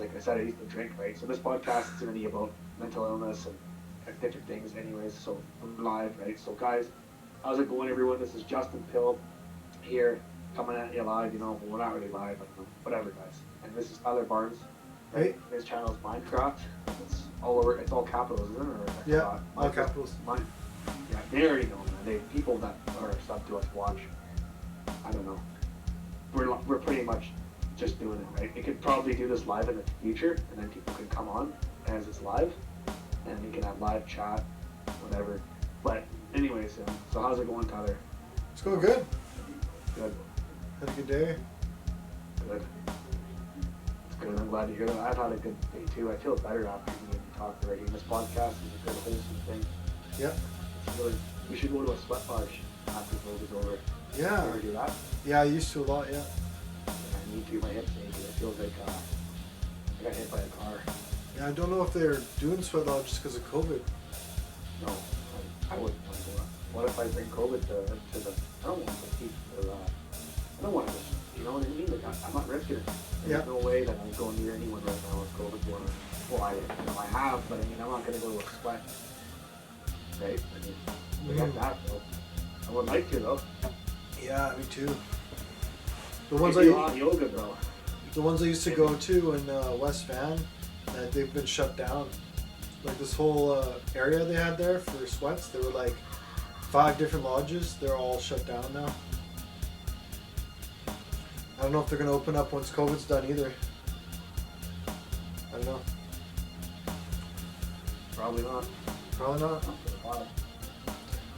like I said, I used to drink, right? So this podcast is going to be about mental illness and different things anyways. So I'm live, right? So guys, how's it going, everyone? This is Justin Pill here, coming at you live. You know, we're not really live, but whatever, guys. And this is Tyler Barnes. Right? His channel is Minecraft. It's all over. It's all capitals, isn't it? Or yeah, all capitals. Yeah, they already know, man. People that are sub to us watch. I don't know. We're pretty much just doing it, right? We could probably do this live in the future, and then people can come on as it's live, and we can have live chat, whatever. But anyways, so how's it going, Tyler? It's going good. Good. Had a good day. Good. It's good. I'm glad to hear that. I've had a good day too. I feel better after we talked already. This podcast is a good wholesome thing. Yeah. Really, we should go to a sweat lodge after this is over. Yeah. You ever do that? Yeah, I used to a lot, yeah. I need to. My hips ache. It feels like I got hit by a car. Yeah, I don't know if they're doing sweat lodges because of COVID. No, I wouldn't want to go out. What if I bring COVID to the, I don't want to keep, I don't want to, you know what I mean? Like, I'm not risking it. There's no way that I'm going near anyone right now with COVID going on. Well, I have, but I mean, I'm not going to go to a sweat. Right? I mean, forget that though. I would like to though. Yeah, me too. The yoga, bro. The ones I used to go to in West Van, they've been shut down. Like this whole area they had there for sweats, there were like 5 different lodges. They're all shut down now. I don't know if they're gonna open up once COVID's done either. I don't know. Probably not. Probably not.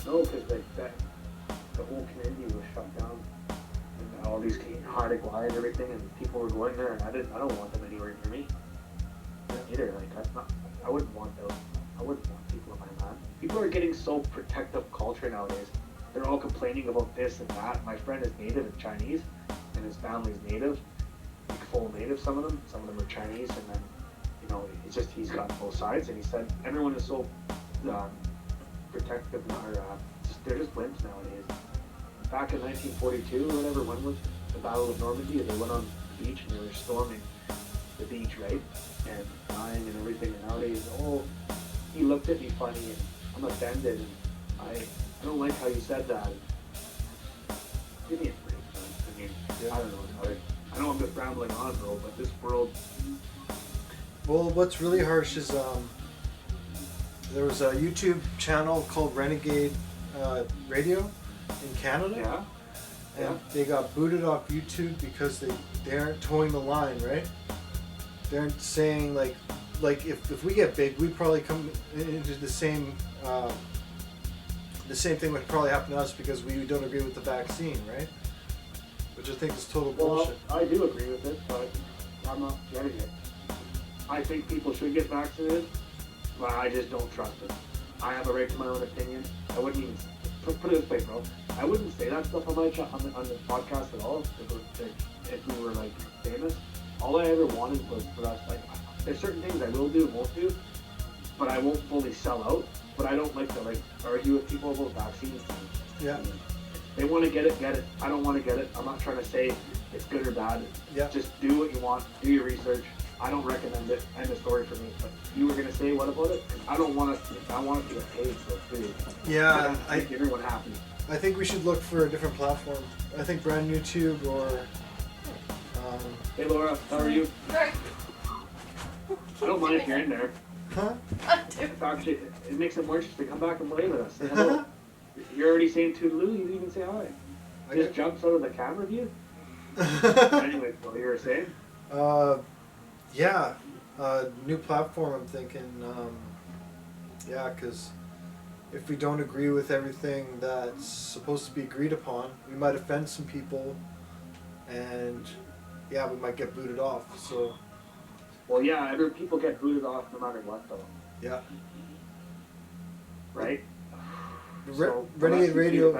No, because the whole community was shut down, and all these Hardic Y and everything, and people were going there, and I don't want them anywhere near me. Either, like I wouldn't want those. I wouldn't want people in my land. People are getting so protective culture nowadays. They're all complaining about this and that. My friend is native and Chinese, and his family's native, like full native. Some of them are Chinese, and then it's just he's got both sides, and he said everyone is so protective or they're just wimps nowadays. Back in 1942 or whatever, when was the Battle of Normandy? They went on the beach and they were storming the beach, right? And dying and everything. And nowadays, he looked at me funny and I'm offended and I don't like how you said that. Give me a break, man. I mean, I don't know. I know I'm just rambling on, bro, but this world. Well, what's really harsh is there was a YouTube channel called Renegade Radio in Canada. Yeah. And they got booted off YouTube because they aren't towing the line, right? They aren't saying like if we get big, we'd probably come into the same thing would probably happen to us because we don't agree with the vaccine, right? Which I think is total bullshit. Well, I do agree with it, but I'm not getting it. I think people should get vaccinated, but I just don't trust it. I have a right to my own opinion. I wouldn't even put it this way, bro. I wouldn't say that stuff on my on the podcast at all if we were like famous. All I ever wanted was for us, like, there's certain things I will do and won't do, but I won't fully sell out. But I don't like to argue with people about vaccines. Yeah. They want to get it, get it. I don't want to get it. I'm not trying to say it's good or bad. Yeah. Just do what you want. Do your research. I don't recommend it. End of story for me. But you were gonna say what about it? I don't want us to. I want us to get paid for food. Yeah. I make everyone happy. I think we should look for a different platform. I think brand YouTube or. Hey Laura, how are you? Sorry. I don't mind if you're in there. Huh? Actually, it makes it more interesting. Come back and play with us. Say hello. You're already saying toodaloo. You didn't even say hi. Just jumps out of the camera view. Anyway, what you were saying? Yeah, new platform. I'm thinking. Yeah, because if we don't agree with everything that's supposed to be agreed upon, we might offend some people, and yeah, we might get booted off. So. Well, yeah, people get booted off no matter what, though. Yeah. Right. Renegade Radio.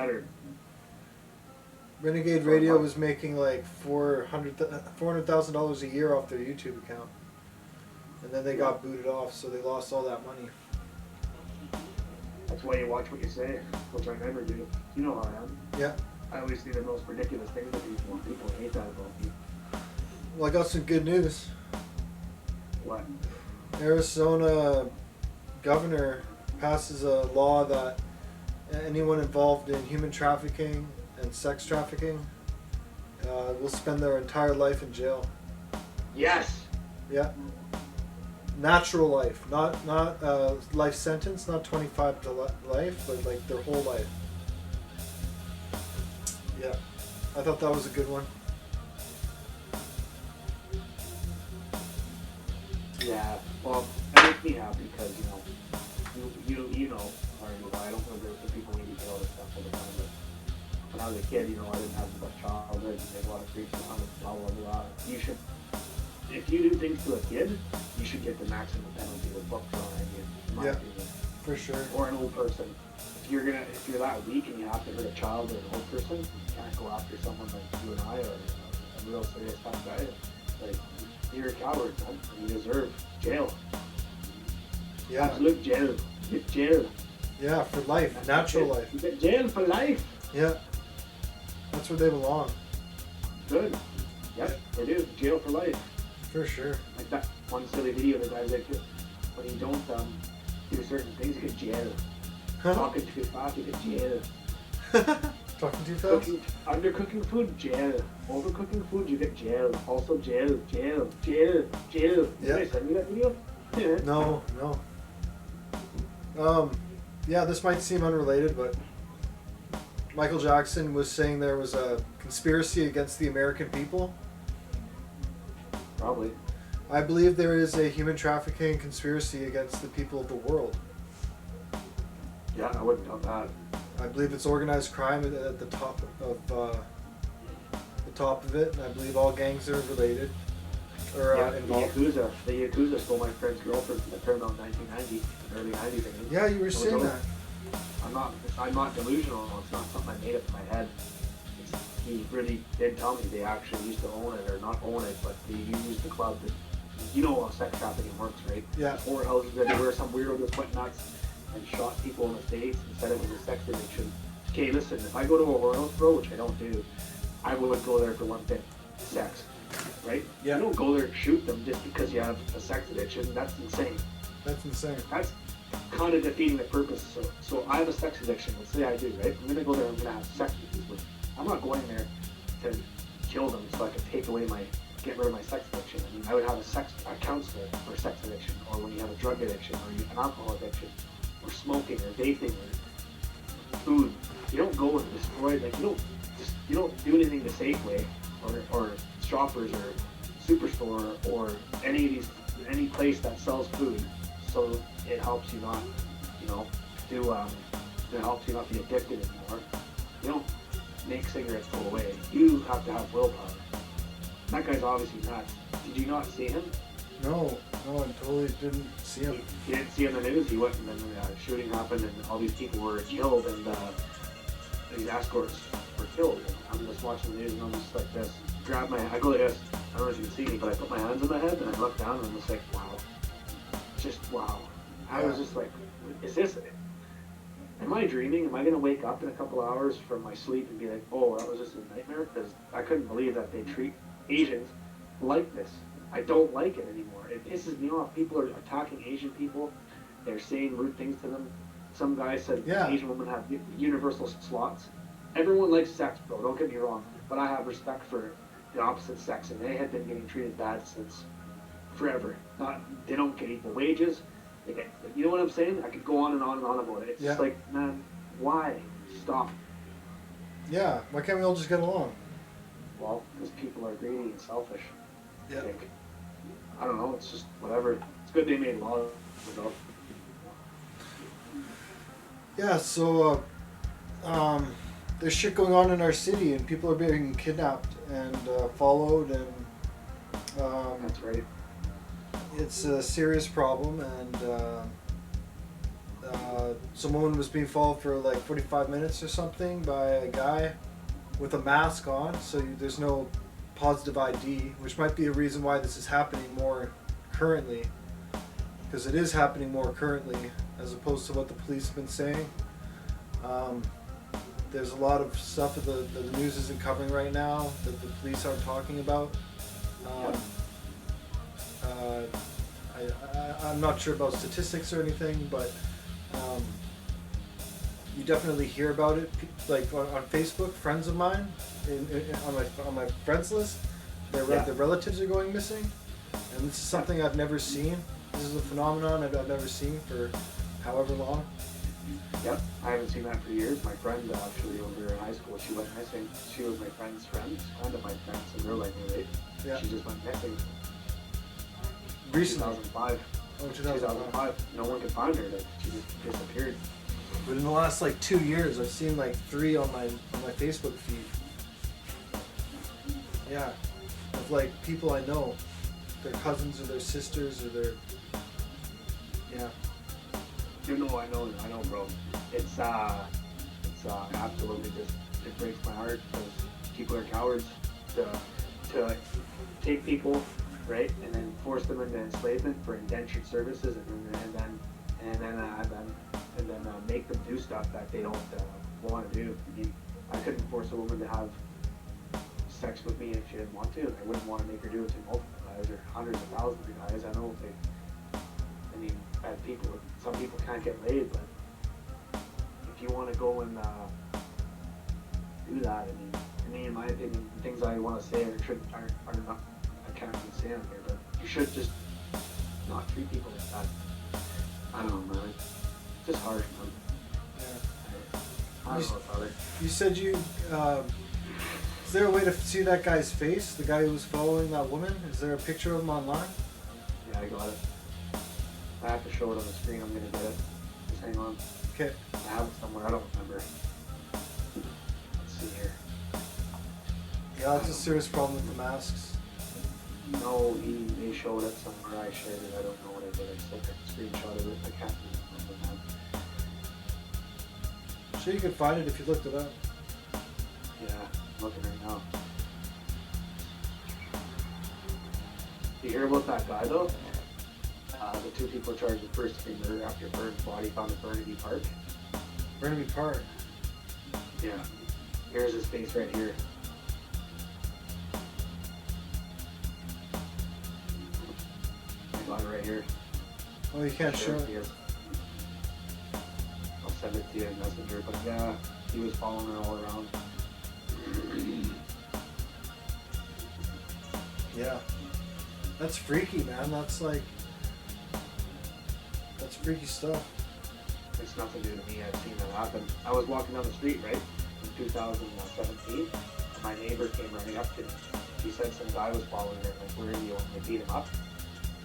Renegade Radio was making like $400,000 a year off their YouTube account, and then they got booted off, so they lost all that money. That's why you watch what you say, which I never do. You know how I am. Yeah. I always see the most ridiculous things that people hate that about me. Well, I got some good news. What? Arizona governor passes a law that anyone involved in human trafficking and sex trafficking will spend their entire life in jail. Yes. Yeah. Natural life, not life sentence, not 25 to life, but like their whole life. Yeah, I thought that was a good one. Yeah. Well, that makes me happy because you know, or I don't know the people need to get all this stuff all the time, but when I was a kid, I didn't have the best childhood. You made a lot of grief around it, blah blah blah. You should, if you do things to a kid, you should get the maximum penalty with book throwing you, in my opinion. For sure. Or an old person. If you're that weak and you have to hurt a child or an old person, you can't go after someone like you and I or a real serious tough guy. Like, you're a coward, man. You deserve jail. Yeah. Absolute jail. You get jail. Yeah, for life, natural life. You get jail for life. Yeah. That's where they belong. Good. Yep, they do. Jail for life. For sure. Like that one silly video the guy's like, when you don't do certain things, you get jail. Talking too fast, you get jail. Talking too fast? Undercooking food, jail. Overcooking food, you get jail. Also jail, jail, jail, jail. Yeah. Did I send you that video? Yeah. No. Yeah, this might seem unrelated, but Michael Jackson was saying there was a conspiracy against the American people. Probably. I believe there is a human trafficking conspiracy against the people of the world. Yeah, I wouldn't doubt that. I believe it's organized crime at the top of it, and I believe all gangs are related or involved. The Yakuza stole my friend's girlfriend from the Paramount 1990, early 90s. I mean. Yeah, you were saying that. I'm not delusional. It's not something I made up in my head. He really did tell me they actually used to own it, or not own it, but they used the club. You know how sex trafficking works, right? Yeah. Whorehouses everywhere. Some weirdo just went nuts and shot people in the States and said it was a sex addiction. Okay, listen, if I go to a whorehouse, bro, which I don't do, I would go there for one thing: sex. Right? Yeah. You don't go there and shoot them just because you have a sex addiction. That's insane. That's insane. That's kind of defeating the purpose. So I have a sex addiction. Let's say I do, right? I'm gonna go there. I'm gonna have sex with people. I'm not going there to kill them so I can get rid of my sex addiction. I mean, I would have a counselor for sex addiction, or when you have a drug addiction, or an alcohol addiction, or smoking, or vaping, or food. You don't go and destroy. Like you don't do anything the safe way, or Shoppers or Superstore or any place that sells food, so it helps you not, it helps you not be addicted anymore. You don't make cigarettes go away. You have to have willpower. That guy's obviously nuts. Did you not see him? No, I totally didn't see him. You didn't see him in the news. He went and then the shooting happened and all these people were killed and these escorts were killed. And I'm just watching the news and I'm just like this. I go like this. I don't know if you can see me, but I put my hands on my head and I look down and I'm just like, wow. Just wow. I was just like, is this it? Am I dreaming? Am I going to wake up in a couple hours from my sleep and be like, oh, that was just a nightmare? Because I couldn't believe that they treat Asians like this. I don't like it anymore. It pisses me off. People are attacking Asian people. They're saying rude things to them. Some guy said Asian women have universal slots. Everyone likes sex, bro. Don't get me wrong. But I have respect for the opposite sex, and they have been getting treated bad since forever. They don't get equal wages. They get, you know what I'm saying? I could go on and on and on about it. It's just like, man, why? Stop. Yeah, why can't we all just get along? Well, because people are greedy and selfish. Yeah. I don't know, it's just whatever. It's good they made laws though. Yeah, so there's shit going on in our city and people are being kidnapped and followed and that's right. It's a serious problem and someone was being followed for like 45 minutes or something by a guy with a mask on, so there's no positive ID, which might be a reason why this is happening more currently, because it is happening more currently as opposed to what the police have been saying. There's a lot of stuff that the news isn't covering right now that the police aren't talking about. I'm not sure about statistics or anything, but um, you definitely hear about it. Like on Facebook, friends of mine on my friends list, their relatives are going missing, and this is something I've never seen. This is a phenomenon I've never seen for however long. Yep, I haven't seen that for years. My friend actually over in high school, she went missing. She was my friend's friend, kind of my friend, some girl I knew, right? Yeah. She just went missing. Recently. 2005. Oh, 2005. No one could find her. Like she just disappeared. But in the last like 2 years, I've seen like 3 on my Facebook feed. Yeah, of like people I know, their cousins or their sisters or their. Yeah. You know, I know, bro. It's absolutely just, it breaks my heart because people are cowards to take people, right, and then force them into enslavement for indentured services, and then make them do stuff that they don't want to do. I couldn't force a woman to have sex with me if she didn't want to. I wouldn't want to make her do it to multiple guys or hundreds of thousands of guys. I know some people can't get laid, but if you want to go and do that, in my opinion, things I want to say are not, I can't even say them here, but you should just not treat people like that. I don't know, man. It's just harsh, man. Yeah. I don't know, father. You said you. Is there a way to see that guy's face? The guy who was following that woman? Is there a picture of him online? Yeah, I got it. I have to show it on the screen. I'm gonna get it. Just hang on. Okay. I have it somewhere. I don't remember. Let's see here. Yeah, it's a serious problem with the masks. No, they showed it somewhere. I shared it. I don't know what I did. I just took a screenshot of it. I can't remember now. I'm sure you could find it if you looked it up. Yeah, I'm looking right now. You hear about that guy though? The 2 people charged with first-degree murder after Burns' body found in Burnaby Park. Burnaby Park. Yeah. Here's his face right here. I got it right here. Oh, you can't show it. I'll send it to you in Messenger, but yeah, he was following her all around. Yeah. That's freaky, man. That's freaky stuff. It's nothing new to me. I've seen that happen. I was walking down the street, right, in 2017, and my neighbor came running up to me. He said some guy was following her, like, where are you? And they beat him up.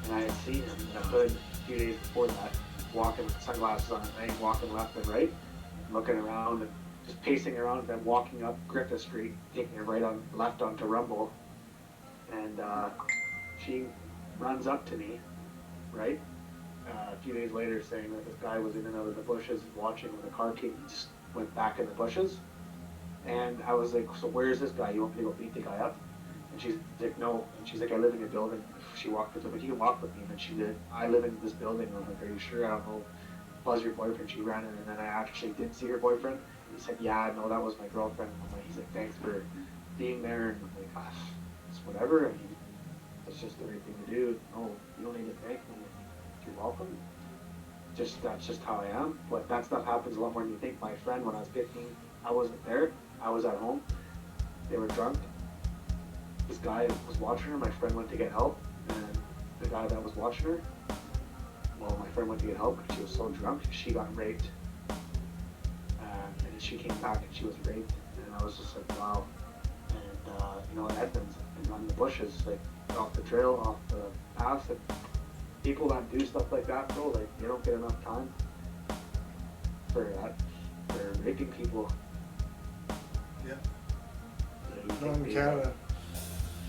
And I had seen him in a hood a few days before that, walking with sunglasses on at night, walking left and right, looking around and just pacing around, and then walking up Griffith Street, taking a left onto Rumble. And she runs up to me, right? A few days later, saying that this guy was in and out of the bushes watching when the car came and just went back in the bushes. And I was like, so where's this guy? You want me to go beat the guy up? And she's like, no. And she's like, I live in your building. She walked with him, but you can walk with me. And she did. I live in this building. I was like, are you sure? I don't know. Was your boyfriend? She ran in, and then I actually did see her boyfriend. And he said, yeah, no, that was my girlfriend. And I'm like, he's like, thanks for being there. And I'm like, it's whatever. I mean, it's just the right thing to do. No, you don't need to thank me. You're welcome. That's just how I am. But that stuff happens a lot more than you think. My friend, when I was 15, I wasn't there. I was at home. They were drunk. This guy was watching her. My friend went to get help, and the guy that was watching her, well, my friend went to get help, and she was so drunk, she got raped. And then she came back, and she was raped. And I was just like, wow. And in Edmonds, and on the bushes, like off the trail, off the path, and people that do stuff like that, bro, like, they don't get enough time for that. They're raping people. Yeah. You Not in Canada.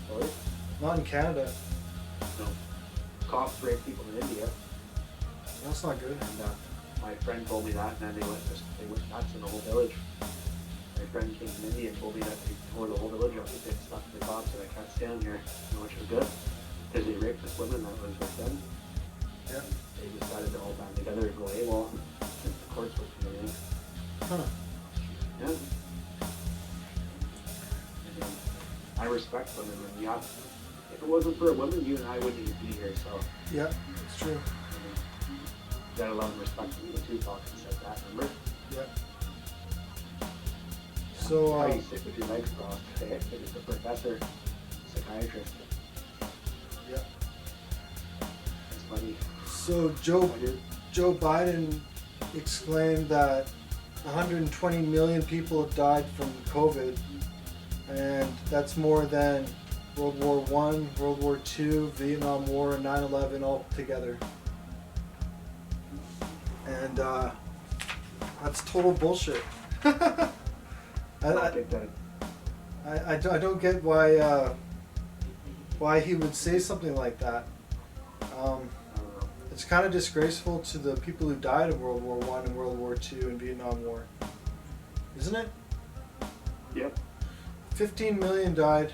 Sorry? Not in Canada. No. Cops rape people in India. That's not good. And my friend told me that, and then they went nuts in the whole village. My friend came from India and told me that they tore the whole village up and stuff to the cops, and I can't stand here, which was good. Because they raped this woman that was with them. Yeah. They decided to all band together and go AWOL since the courts were coming in. Huh. Yeah. And I respect women, and yeah, if it wasn't for a woman, you and I wouldn't even be here, so. Yeah, it's true. gotta love and respect me. Tupac said that, remember? Yeah. Yeah. So, How you sit with your legs crossed. It is the professor, psychiatrist. yeah. That's funny. So Joe Biden exclaimed that 120 million people have died from COVID, and that's more than World War One, World War Two, Vietnam War, and 9/11 all together. And that's total bullshit. I don't get why he would say something like that. It's kind of disgraceful to the people who died in World War One and World War Two and Vietnam War, isn't it? Yep. 15 million died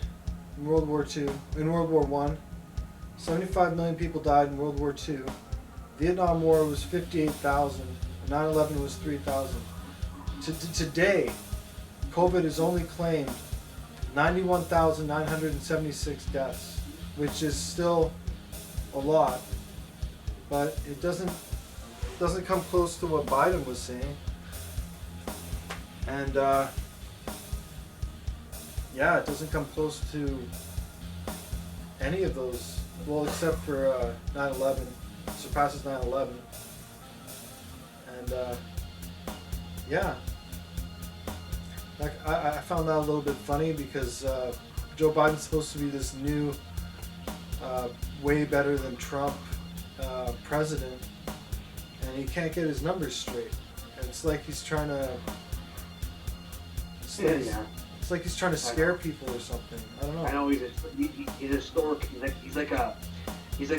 in World War Two. In World War One, 75 million people died in World War Two. Vietnam War was 58,000. 9/11 was 3,000. Today, COVID has only claimed 91,976 deaths, which is still a lot, but it doesn't come close to what Biden was saying. And yeah, it doesn't come close to any of those. Well, except for 9/11, surpasses 9/11. And yeah, like I found that a little bit funny because Joe Biden's supposed to be this new, way better than Trump president, and he can't get his numbers straight. And it's like he's trying to. It's like he's trying to scare people or something. I don't know. I know he's historic. He's like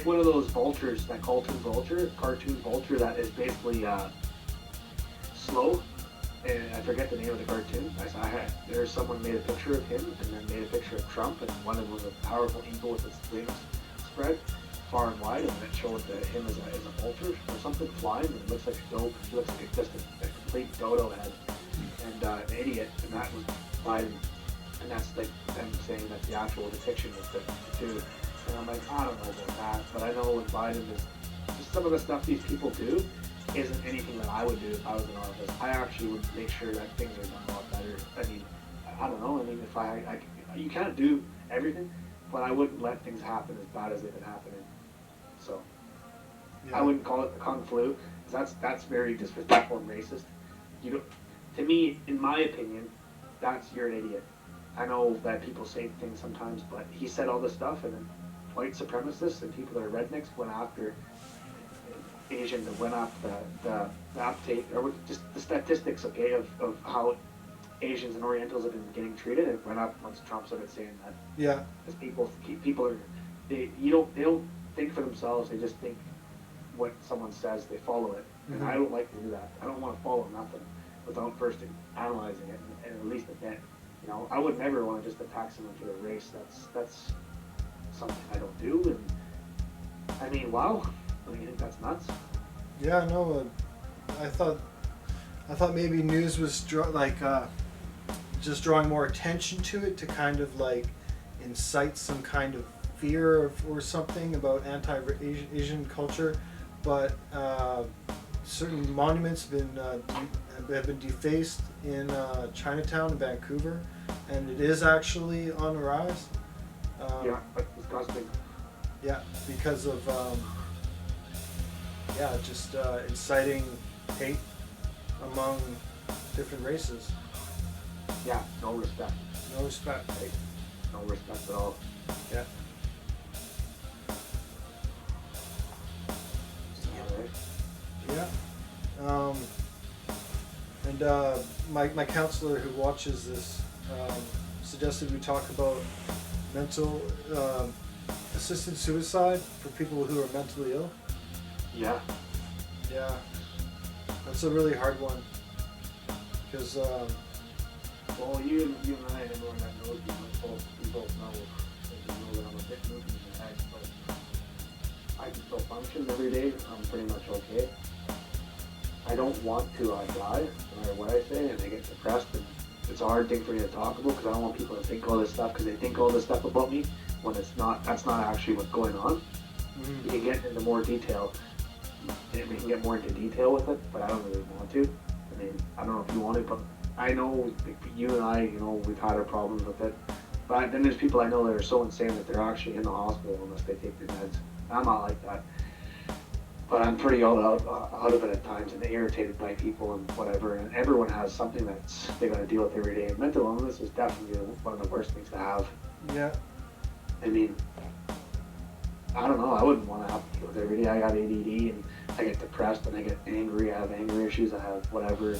one of those vultures, that cartoon vulture that is basically slow. And I forget the name of the cartoon. There's someone made a picture of him and then made a picture of Trump, and one of them was a powerful eagle with its wings spread far and wide, and it showed him as a vulture or something flying, and it looks like a dope. It looks like just a complete dodo head and an idiot, and that was Biden. And that's like them saying that the actual depiction was the two. And I'm like, I don't know about that, but I know when Biden is, just some of the stuff these people do isn't anything that I would do if I was in office. I actually would make sure that things are done a lot better. I mean, I don't know. I mean, if you can't do everything, but I wouldn't let things happen as bad as they've been happening. So, yeah. I wouldn't call it the Kung Flu, because that's very disrespectful and racist. To me, in my opinion, you're an idiot. I know that people say things sometimes, but he said all this stuff, and then white supremacists and people that are rednecks went after Asians and went after the uptake, or just the statistics, okay, of how Asians and Orientals have been getting treated. It went up once Trump started saying that. Yeah. Because people are, they don't think for themselves. They just think what someone says, they follow it. And I don't like to do that. I don't want to follow nothing without first analyzing it and at least a bit. You know, I would never want to just attack someone for their race. That's something I don't do. And I mean, wow. I mean, you think that's nuts? Yeah, no. I thought maybe news was just drawing more attention to it to kind of like incite some kind of fear or something about anti-Asian culture, but certain monuments have been defaced in Chinatown in Vancouver, and it is actually on the rise. Yeah, that's disgusting. Yeah, because of just inciting hate among different races. Yeah, no respect. No respect, right? No respect at all. Yeah. Yeah. And my counselor who watches this suggested we talk about mental assisted suicide for people who are mentally ill. Yeah. Yeah. That's a really hard one. Because, well, you and I, and everyone that knows you, we both know that I'm a bit moving in the head, but I can still function every day. I'm pretty much okay. I don't want to die, no matter what I say, and I get depressed, and it's a hard thing for me to talk about because I don't want people to think all this stuff because they think all this stuff about me when that's not actually what's going on. You can get into more detail, we can get more into detail with it, but I don't really want to. I mean, I don't know if you want to, but I know like, you and I, we've had our problems with it. But then there's people I know that are so insane that they're actually in the hospital unless they take their meds. I'm not like that. But I'm pretty all out of it at times and irritated by people and whatever. And everyone has something that's they got to deal with every day. And mental illness is definitely one of the worst things to have. Yeah. I mean, I don't know. I wouldn't want to have to deal with every day. I got ADD and I get depressed and I get angry. I have anger issues. I have whatever.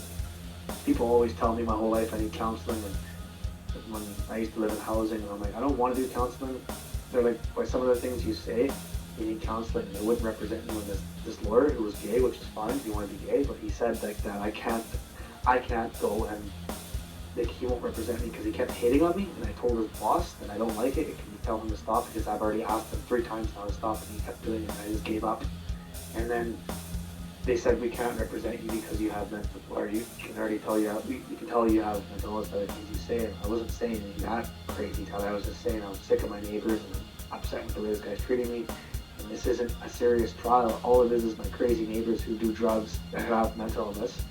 People always tell me my whole life I need counseling. And when I used to live in housing, and I'm like, I don't want to do counseling. They're like, by some of the things you say, you need counseling. It wouldn't represent me when this lawyer who was gay, which is fine if you want to be gay, but he said like that I can't go and like he won't represent me because he kept hating on me, and I told his boss that I don't like it. Can you tell him to stop? Because I've already asked him 3 times now to stop, and he kept doing it, and I just gave up. And then they said we can't represent you because you have mental, or you can already tell you can tell you have mental illness by the things you say. And I wasn't saying anything that crazy, Tyler. I was just saying I was sick of my neighbors and upset with the way this guy's treating me. And this isn't a serious trial. All it is my crazy neighbors who do drugs that have mental illness,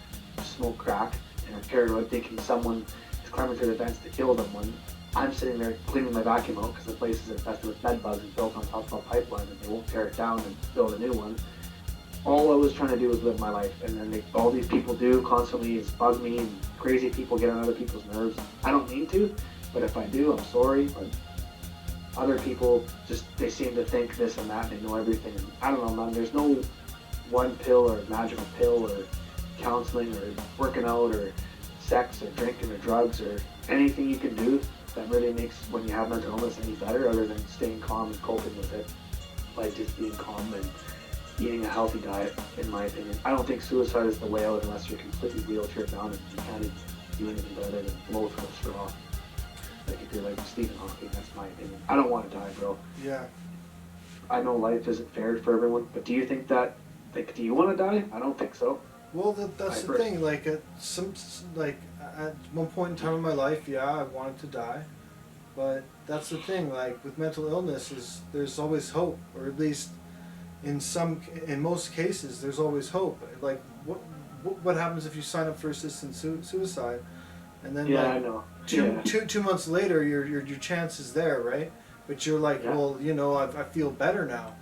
smoke crack, and are paranoid, thinking someone is climbing through the vents to kill them. When I'm sitting there cleaning my vacuum out because the place is infested with bed bugs and built on top of a pipeline, and they won't tear it down and build a new one. All I was trying to do was live my life, and then all these people do constantly is bug me, and crazy people get on other people's nerves. I don't mean to, but if I do, I'm sorry. But other people they seem to think this and that, and they know everything. And I don't know, man. There's no one pill or magical pill or counseling or working out or sex or drinking or drugs or anything you can do that really makes when you have mental illness any better, other than staying calm and coping with it by just being calm and eating a healthy diet, in my opinion. I don't think suicide is the way out unless you're completely wheelchair bound and you can't do anything better than blow through a straw. Like if you're like Stephen Hawking, that's my opinion. I don't want to die, bro. Yeah. I know life isn't fair for everyone, but do you think that, like, do you want to die? I don't think so. Well, that's the thing. Like at one point in time in my life, yeah, I wanted to die, but that's the thing. Like with mental illness, there's always hope, or at least in most cases, there's always hope. Like what happens if you sign up for assisted suicide, and then I know. Two months later, your chance is there, right? But you're like, well, I feel better now.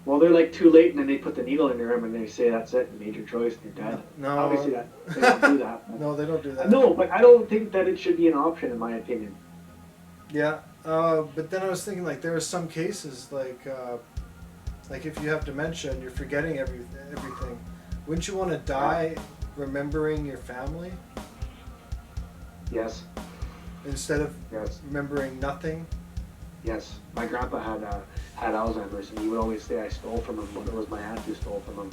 Well, they're like too late, and then they put the needle in your arm and they say that's it, you made your choice, and you're dead. No, obviously they don't do that. No, they don't do that. No, but I don't think that it should be an option, in my opinion. Yeah, but then I was thinking, like, there are some cases, like if you have dementia and you're forgetting everything, wouldn't you want to die remembering your family? Yes. Instead of remembering nothing? Yes. My grandpa had Alzheimer's, and he would always say I stole from him, but it was my aunt who stole from him.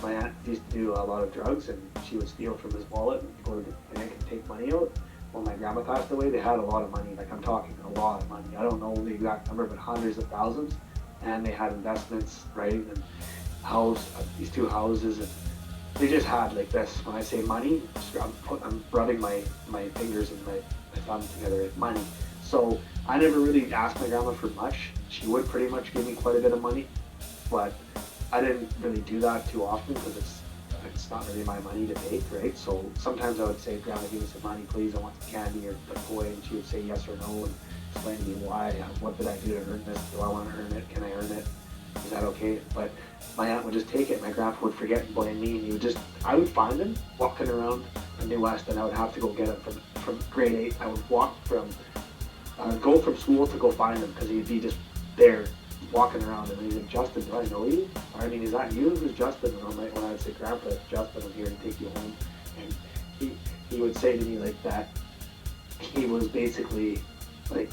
My aunt used to do a lot of drugs, and she would steal from his wallet and go to the bank and take money out. When my grandma passed away, they had a lot of money. Like, I'm talking a lot of money. I don't know the exact number, but hundreds of thousands. And they had investments, right? And these 2 houses, and they just had like this. When I say money, I'm rubbing my fingers and my thumb together. Money. So I never really asked my grandma for much. She would pretty much give me quite a bit of money, but I didn't really do that too often because it's not really my money to take, right? So sometimes I would say, Grandma, give me some money, please. I want some candy or a toy, and she would say yes or no and explain to me why. What did I do to earn this? Do I want to earn it? Can I earn it? Is that okay? But my aunt would just take it. My grandpa would forget and blame me, and I would find him walking around the New West, and I would have to go get him from grade 8. I would go from school to go find him because he'd be just there walking around, and he's like, Justin, do I know you? I mean, is that you? Who's Justin? And when I would say, Grandpa, it's Justin, I'm here to take you home. And he would say to me like that he was basically like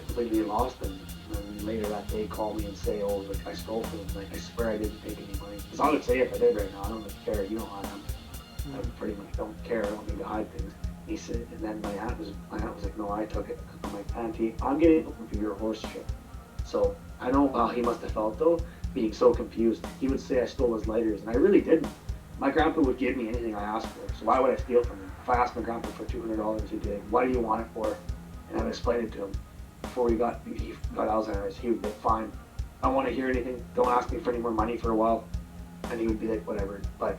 completely lost, and then later that day call me and say, oh, like I stole from him. Like, I swear I didn't take any money. Because I would say if I did right now, I don't really care. You know how I am. I pretty much don't care. I don't need to hide things. He said, and then my aunt was like, no, I took it. I'm like, Auntie, I'm getting it for your horse shit. So I know how he must have felt though, being so confused. He would say I stole his lighters, and I really didn't. My grandpa would give me anything I asked for, so why would I steal from him? If I asked my grandpa for $200, he'd be like, what do you want it for? And I would explain it to him. Before he got Alzheimer's, he would be like, fine. I don't want to hear anything. Don't ask me for any more money for a while. and he would be like, whatever. But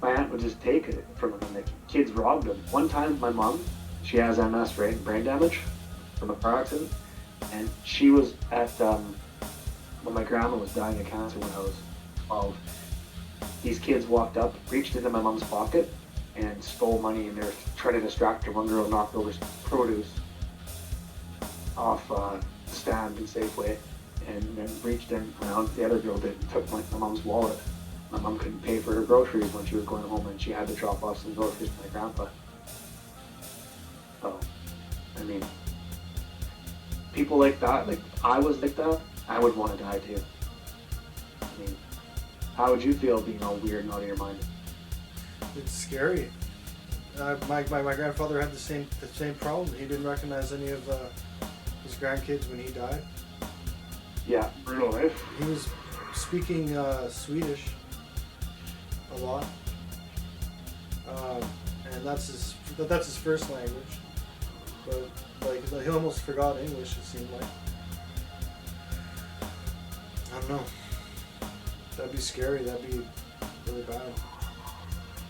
my aunt would just take it from him, and the kids robbed him. One time, my mom, she has MS, right, brain damage from a car accident, and she was at when my grandma was dying of cancer when I was 12. These kids walked up, reached into my mom's pocket, and stole money, and they were trying to distract her. One girl knocked over produce off the stand in Safeway, and then reached in around. The other girl did and took my mom's wallet. My mom couldn't pay for her groceries when she was going home, and she had to drop off some groceries to my grandpa. So, I mean, people like that, like I was like that, I would want to die too. I mean, how would you feel being all weird and out of your mind? It's scary. My grandfather had the same problem. He didn't recognize any of his grandkids when he died. Yeah, brutal, right? He was speaking Swedish a lot, and that's his first language. But like he almost forgot English. It seemed like. I don't know. That'd be scary. That'd be really bad.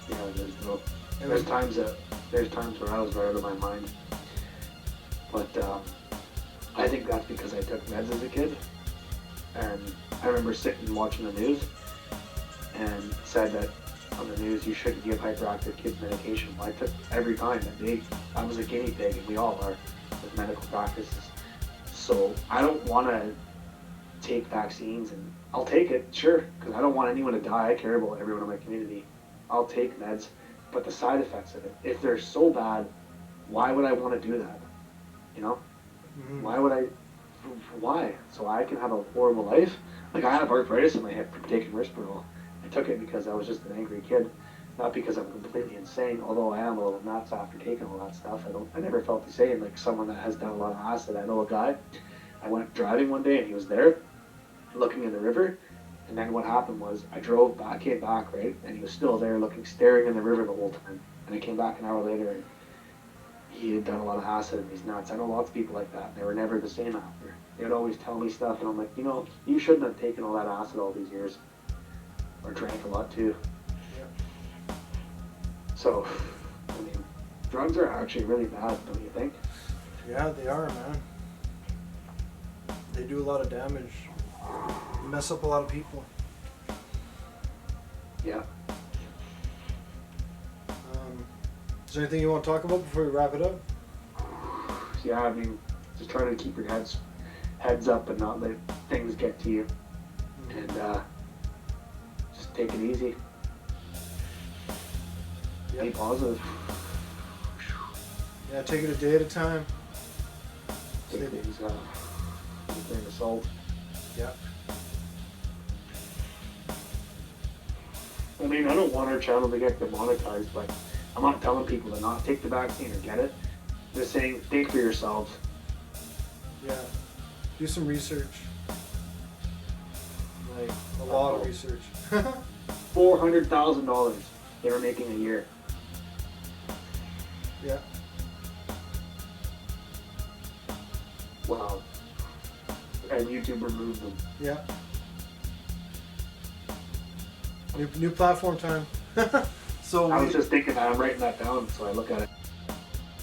Yeah, there's times where I was right out of my mind, but I think that's because I took meds as a kid, and I remember sitting and watching the news, and it said that on the news you shouldn't give hyperactive kids medication. Well, I took every time that I was a guinea pig, and we all are with medical practices. So I don't want to take vaccines, and I'll take it, sure, because I don't want anyone to die. I care about everyone in my community. I'll take meds, but the side effects of it, if they're so bad, why would I want to do that? You know? Mm-hmm. Why? So I can have a horrible life? Like, I have arthritis in my hip from taking Risperdal. I took it because I was just an angry kid, not because I'm completely insane, although I am a little nuts after taking all that stuff. I never felt the same, like someone that has done a lot of acid. I know a guy, I went driving one day and he was there, looking in the river. And then what happened was I drove back, came back, right, and he was still there staring in the river the whole time. And I came back an hour later, and he had done a lot of acid and he's nuts. I know lots of people like that. They were never the same after. They would always tell me stuff, and I'm like, you shouldn't have taken all that acid all these years. Or drank a lot too. Yeah. So, I mean, drugs are actually really bad, don't you think? Yeah, they are, man. They do a lot of damage. Mess up a lot of people. Yeah. Is there anything you want to talk about before we wrap it up? Yeah, I mean, just trying to keep your heads up and not let things get to you. Mm-hmm. And just take it easy. Yep. Be positive. Yeah, take it a day at a time. Take things with a grain of salt. Yeah. I mean, I don't want our channel to get demonetized, but I'm not telling people to not take the vaccine or get it. I'm just saying, think for yourselves. Yeah. Do some research. Like, a lot of research. $400,000 they were making a year. Yeah. Wow. And YouTube removed them. Yeah. New platform time. So I was just thinking that. I'm writing that down so I look at it.